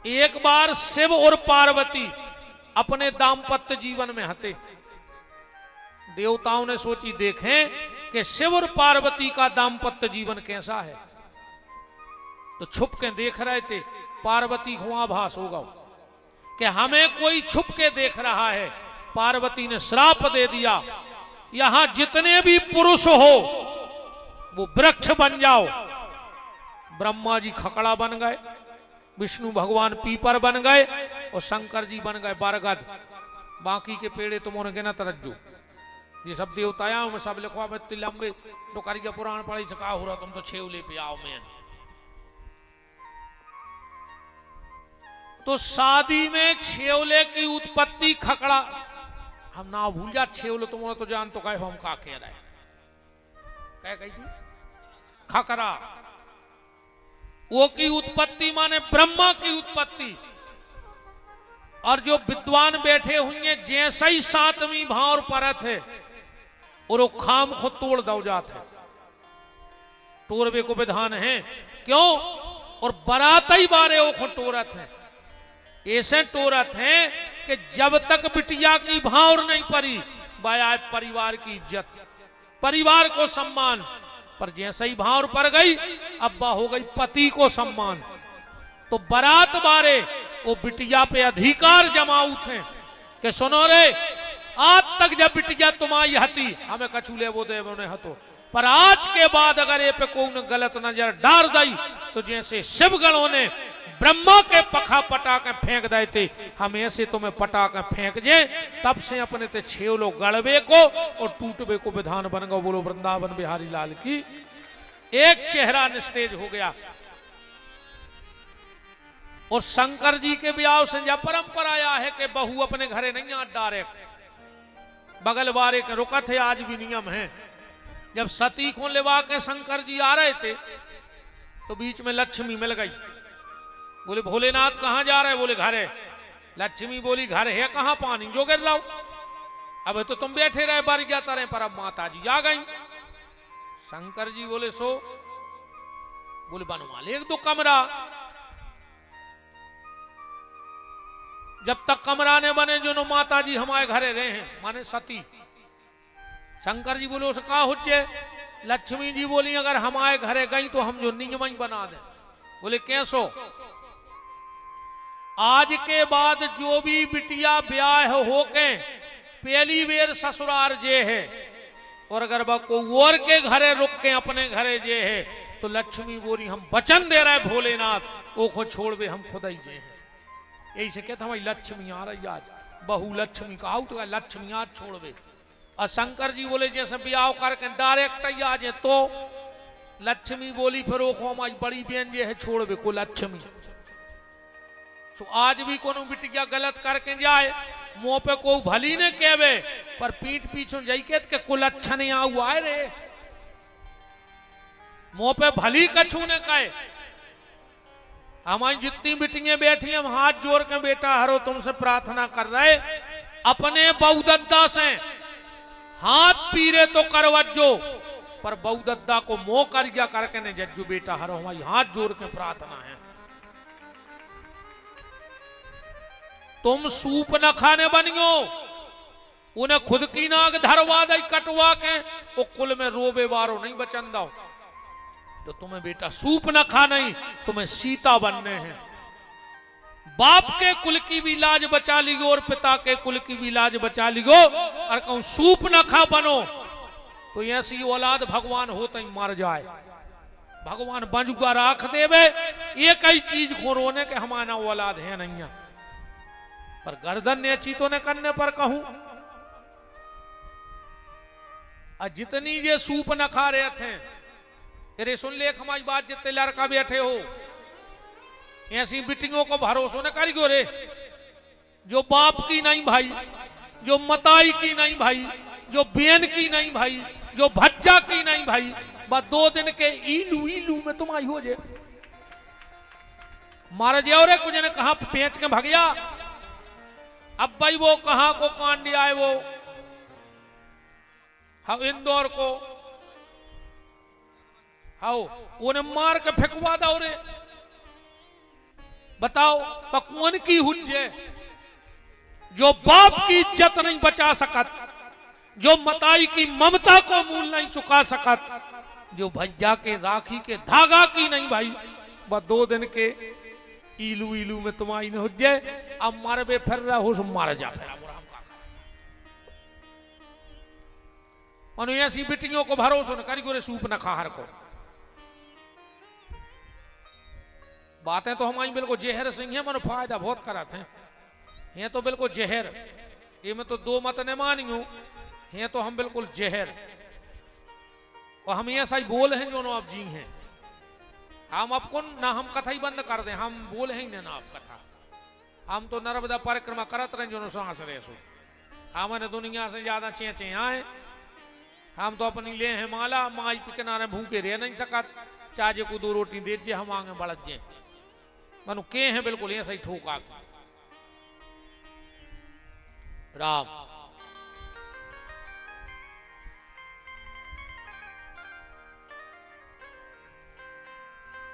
एक बार शिव और पार्वती अपने दाम्पत्य जीवन में हते। देवताओं ने सोची देखें कि शिव और पार्वती का दाम्पत्य जीवन कैसा है। तो छुप के देख रहे थे। पार्वती को आभास होगा कि हमें कोई छुप के देख रहा है। पार्वती ने श्राप दे दिया, यहां जितने भी पुरुष हो वो वृक्ष बन जाओ। ब्रह्मा जी खकड़ा बन गए, विष्णु भगवान पीपर बन गए और शंकर जी बन गए बरगद। बाकी के पेड़े तुमने के ना तरज्जो। ये सब देवताया में सब लिखवा में लंबे डोकारिया पुराण पढ़ी सका हो रहा, तुम तो छेवले पे आओ में। तो शादी में छेवले की उत्पत्ति खकड़ा, हम ना भूल जा छेवले तुमने तो जान तो कहे हम का कह रहे कह कही थी खकड़ा। वो की उत्पत्ति माने ब्रह्मा की उत्पत्ति। और जो विद्वान बैठे होंगे जैसे ही सातवीं भाव परत है और वो खाम को तोड़ दो जाते टोरबे को विधान है क्यों। और बरात ही बारे वो टोरत है, ऐसे टोरत है कि जब तक बिटिया की भाव नहीं पड़ी बाया परिवार की इज्जत, परिवार को सम्मान। पर जैसे ही भाव पर गई अब्बा हो गई पति को सम्मान। तो बारात बारे वो बिटिया पे अधिकार जमाऊ थे कि सुनो रे, आज तक जब बिटिया तुम्हारी हती हमें कछूले वो दे उन्हें हतो, पर आज के बाद अगर ये पे कोई गलत नजर डाल दई तो जैसे शिवगणों ने ब्रह्मा के पखा पटा के फेंक दे थे, हम ऐसे तुम्हें पटा के फेंक जे। तब से अपने ते छेवलो गड़बे को और टूटबे को विधान बन गो। बोलो वृंदावन बिहारी लाल की। एक चेहरा निस्तेज हो गया। और शंकर जी के ब्याह से जब परंपरा आया है कि बहू अपने घरे नहीं आ डायरेक्ट, बगल बारे के रुकत है, आज भी नियम है। जब सती को लेवा के शंकर जी आ रहे थे तो बीच में लक्ष्मी मिल गई। बोले भोलेनाथ कहां जा रहे? बोले घर है। लक्ष्मी बोली घर है कहां? पानी जो गिर रहा। अब तो तुम बैठे रहे बार क्या तरह, पर अब माता जी आ गई। शंकर जी बोले सो, बोले बनवा ले एक दो कमरा। जब तक कमरा ने बने जो नो माता जी हमारे घरे रहे हैं, माने सती। शंकर जी बोले उसे कहा हुज्जे। लक्ष्मी जी बोली अगर हमारे घरे गई तो हम जो नियम ही बना दें। बोले कैसो? आज के बाद जो भी बिटिया ब्याह होके पहली बेर ससुराल जे है और अगर वह को और के घरे रुक के अपने घरे जे है तो लक्ष्मी बोली हम वचन दे रहे भोलेनाथ वो को छोड़वे हम खुद ही जे हैं। यही से कहता हमारी लक्ष्मी आ रही आज, बहु लक्ष्मी का आउ तो लक्ष्मी आज छोड़वे। और शंकर जी बोले जैसे ब्याह करके डायरेक्ट ही आ जाए तो लक्ष्मी बोली फिर वो हमारी बड़ी बहन जे है छोड़वे को लक्ष्मी। तो आज भी कोनो बिटिया गलत करके जाए मुंह पे को भली ने कहवे पर पीठ पीछे जाइके के कुल अच्छा नहीं आऊ आए रे। मुंह पे भली कछू ने कहे। हमारी जितनी बिटियां बैठी हम हाथ जोड़ के बेटा हरो तुमसे प्रार्थना कर रहे, अपने बहुदद्दा से हाथ पीरे तो करवजो पर बहुदद्दा को मोह कर गया करके ने जज्जू बेटा हरो हमारी हाथ जोड़ के प्रार्थना है। तुम सूप न खाने बनियो, उन्हें खुद की नाग धरवा दई कटवा के वो कुल में रोबे वारो नहीं बचन दो। तो तुम्हें बेटा सूप न खा नहीं, तुम्हें सीता बनने हैं। बाप के कुल की भी लाज बचा लिगो और पिता के कुल की भी लाज बचा लिगो। और कहूं सूप न खा बनो तो ऐसी औलाद भगवान होते ही मर जाए। भगवान बंजुगा राख देवे एक ही चीज को रोने के हमारा औलाद है नहीं है। पर गर्दन ने चीतों ने करने पर कहूं जितनी जे सूप न खा रहे थे, अरे सुन ले हमारी बात, जितने लड़का बैठे हो ऐसी बिटियों को भरोसा न करियो रे। जो बाप की नहीं भाई, जो मताई की नहीं भाई, जो बहन की नहीं भाई, जो भज्जा की नहीं भाई, बस 2 दिन के ईलू ईलू में तुम आई हो जे मार जाओ रे। कुछ ने कहा पेंच के भगया। अब भाई वो कहां को कांड आए वो हम इंदौर को हाउ उन्हें मार के फेंकवा दो रे। बताओ पकवान की हुज्जे जो बाप की इज्जत नहीं बचा सकत, जो मताई की ममता को मूल नहीं चुका सकत, जो भैया के राखी के धागा की नहीं भाई, बस 2 दिन के इलू इलू में तुम्हारी न हुज्जे, अब मरबे फिर रहा हो मार जा फिर मनु ऐसी बेटियों को भरोसा न करी गोरे सूप न खाहर को। बातें तो हमारी बिल्कुल जहर सिंह है, मनो फायदा बहुत कराते हैं, ये तो बिल्कुल जहर, ये मैं तो 2 मत न मानियो, ये तो हम बिल्कुल जहर, और हम ऐसा ही बोल हैं जो आप जी हैं, हम आपको ना हम कथा ही बंद कर दें, हम बोल हैं ना आप कथा, हम तो नर्मदा परिक्रमा करत रहे जो सांस रहे सो, हमने दुनिया से ज्यादा चे आए, हम तो अपनी ले हैं माला, माई के किनारे भूखे रह नहीं सकत, चाहे को 2 रोटी दे जे हम आगे बढ़ जे, मनु के हैं बिल्कुल ऐसा ही ठोका राम।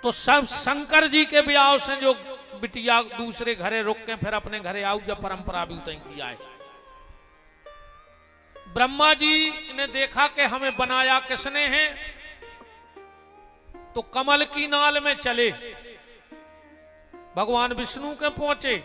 तो सब शंकर जी के ब्याह से जो बिटिया दूसरे घरे रुक के फिर अपने घरे आओ, जब परंपरा भी उतई किया है। ब्रह्मा जी ने देखा कि हमें बनाया किसने है, तो कमल की नाल में चले, भगवान विष्णु के पहुंचे,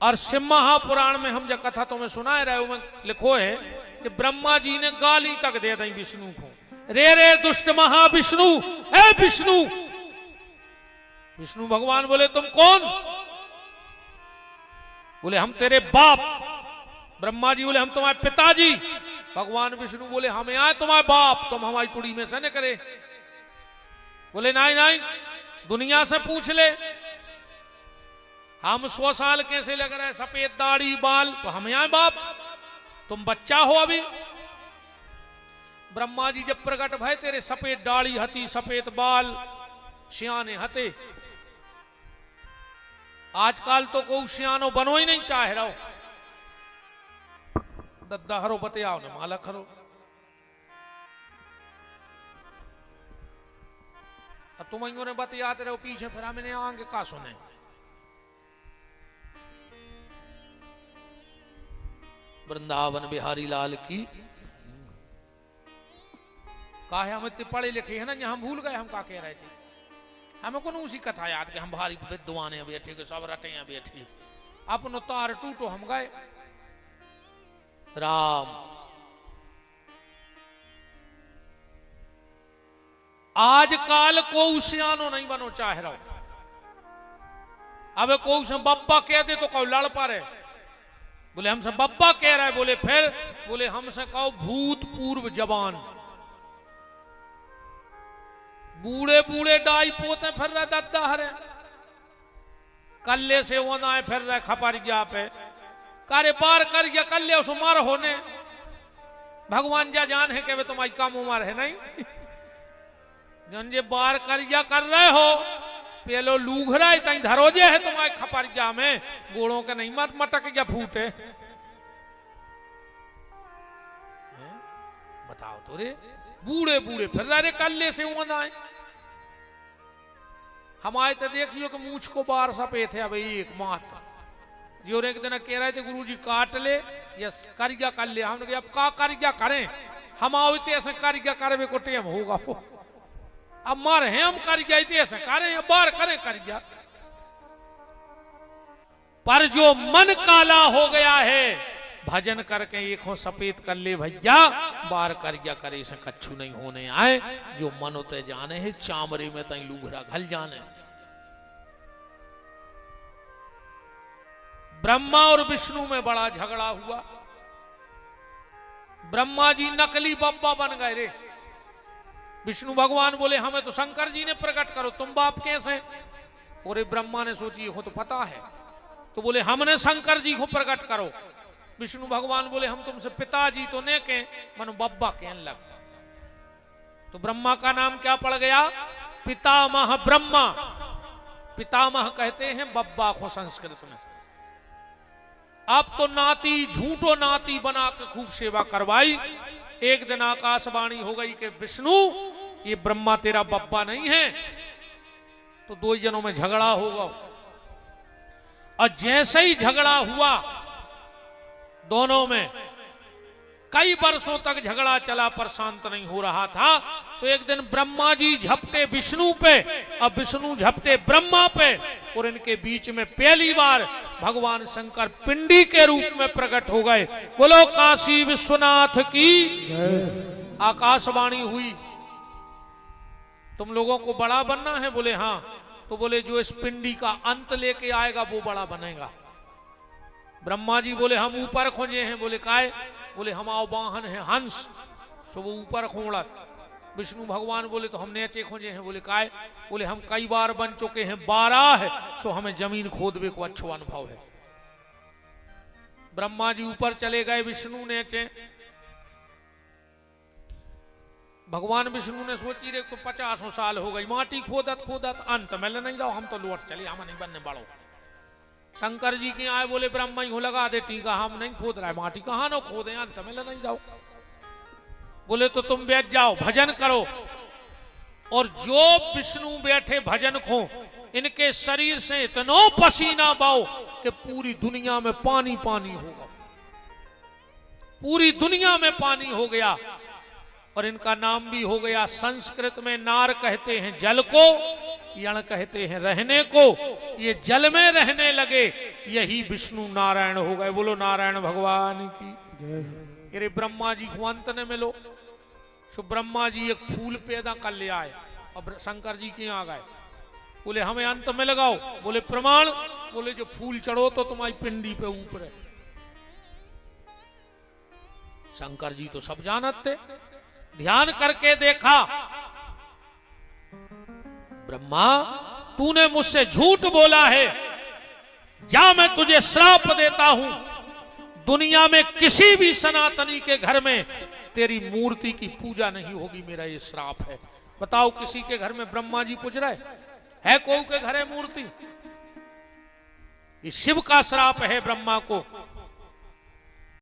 और शिव महापुराण में हम जो कथा तुम्हें सुनाए रहे हो लिखो है कि ब्रह्मा जी ने गाली तक दे दी विष्णु को, रे दुष्ट महाविष्णु, हे विष्णु। विष्णु भगवान बोले तुम कौन? बोले हम तेरे बाप। ब्रह्मा जी बोले हम तुम्हारे पिताजी। भगवान विष्णु बोले हमें आए तुम्हारे बाप, तुम हमारी टुड़ी में से न करे। बोले नहीं नहीं, दुनिया से पूछ ले, हम 100 साल कैसे लग रहे, सफेद दाढ़ी बाल, तो हमें आए बाप, तुम बच्चा हो अभी। ब्रह्मा जी जब प्रकट भय, तेरे सफेद दाढ़ी हती, सफेद बाल, सियाने हते। आजकल तो कोई सियानो बनो ही नहीं चाह रहा हो, दद्दा हरो बतियाओ ने माला खरो। अब तुम ने बतियाते रहो पीछे, फिर हमने आगे का सुने। वृंदावन बिहारी लाल की काहे हम इतने पढ़े लिखे हैं ना, हम भूल गए हम का कह रहे थे। हमें को उसी कथा याद कि हम भारी विद्वान हैं बैठे के, सब रटे हैं बैठे, अपनो तार टूटो हम गए। राम आजकल को सियानो नहीं बनो चाह रहा, अब को बब्बा कह दे तो कहो लड़ पा रहे। बोले हमसे बब्बा कह रहा है, बोले फिर, बोले हमसे कहो भूतपूर्व जवान। बूढ़े बूढ़े डाई पोते फिर रहे दद्दा हरे, कल्ले से वो ना फिर रहे खपर गया पे, कार्य पार कर गया कल्ले उस उमर होने। भगवान जा जान है कि वे तुम्हारी कम उम्र है नहीं, जन जे बार कर गया कर रहे हो, पेलो लूघ रहा है धरोजे है तुम्हारे खपर गया में, गोड़ों के नहीं मटक गया फूटे। बताओ तो रे, बूढ़े बूढ़े फिर रहे कल्ले से वो ना। हमारे तो देखियो कि मूछ को बार सफेद है अब एक मात्र, जो एक दिन कह रहे थे गुरुजी काट ले या करिया कर ले। हमने कहा अब का करिया करें, हम आओ ऐसे करिया करवे को टेम होगा हो, अब मारे हैं हम करिया ऐसे करें या बार करें करिया। पर जो मन काला हो गया है, भजन करके एक हो सफेद कर ले भैया, बार करिया करे से कच्छू नहीं होने आए। जो मन होते जाने है, चामरे में तई लूघरा घल जाने। ब्रह्मा और विष्णु में बड़ा झगड़ा हुआ। ब्रह्मा जी नकली बब्बा बन गए रे। विष्णु भगवान बोले हमें तो शंकर जी ने प्रकट करो, तुम बाप कैसे? और ब्रह्मा ने सोची हो तो पता है, तो बोले हमने शंकर जी को प्रकट करो। विष्णु भगवान बोले हम तुमसे पिताजी तो ने के, मनो बब्बा कहने लग। तो ब्रह्मा का नाम क्या पड़ गया? पितामह ब्रह्मा। पितामह कहते हैं बब्बा को संस्कृत में। अब तो नाती, झूठो नाती बना के खूब सेवा करवाई। एक दिन आकाशवाणी हो गई कि विष्णु ये ब्रह्मा तेरा बब्बा नहीं है, तो दो जनों में झगड़ा होगा। और जैसे ही झगड़ा हुआ दोनों में, कई वर्षों तक झगड़ा चला पर शांत नहीं हो रहा था, तो एक दिन ब्रह्मा जी झपटे विष्णु पे और विष्णु झपटे ब्रह्मा पे, और इनके बीच में पहली बार भगवान शंकर पिंडी के रूप में प्रकट हो गए। बोलो काशी विश्वनाथ की। आकाशवाणी हुई, तुम लोगों को बड़ा बनना है? बोले हाँ। तो बोले जो इस पिंडी का अंत लेके आएगा वो बड़ा बनेगा। ब्रह्मा जी बोले हम ऊपर खोजे हैं। बोले काय? बोले हम आओ वाहन है हंस, सो वो ऊपर खोड़ा। विष्णु भगवान बोले तो हम नीचे खोजे हैं। बोले काय? बोले हम कई बार बन चुके हैं, 12 है, सो हमें जमीन खोदने को अच्छो अनुभव है। ब्रह्मा जी ऊपर चले गए, विष्णु नीचे। भगवान विष्णु ने सोची रे को 50 साल हो गई, माटी खोदत खोदत अंत में नहीं जाओ, हम तो लौट चले, हम नहीं बनने बड़ो। शंकर जी के आए, बोले ब्रह्मा ही लगा दे टीका, हम नहीं खोद रहा है माटी, कहां ना खोदे, अंत में नहीं जाओ। बोले तो तुम बैठ जाओ, भजन करो। और जो विष्णु बैठे भजन को, इनके शरीर से इतना पसीना बहो कि पूरी दुनिया में पानी पानी होगा, पूरी दुनिया में पानी हो गया। और इनका नाम भी हो गया, संस्कृत में नार कहते हैं जल को, यण कहते हैं रहने को। ये जल में रहने लगे, यही विष्णु नारायण हो गए। बोलो नारायण भगवान की। अरे ब्रह्मा जी को अंत ने मिलो, सो ब्रह्मा जी एक फूल पैदा कर ले आए और शंकर जी के यहाँ गए। बोले हमें अंत में लगाओ। बोले प्रमाण? बोले जो फूल चढ़ो तो तुम्हारी पिंडी पे ऊपर है। शंकर जी तो सब जानते, ध्यान करके देखा, ब्रह्मा तूने मुझसे झूठ बोला है, जा मैं तुझे श्राप देता हूं, दुनिया में किसी भी सनातनी के घर में तेरी मूर्ति की पूजा नहीं होगी, मेरा ये श्राप है। बताओ किसी के घर में ब्रह्मा जी पूज रहे है? कोई के घर है मूर्ति? ये शिव का श्राप है ब्रह्मा को।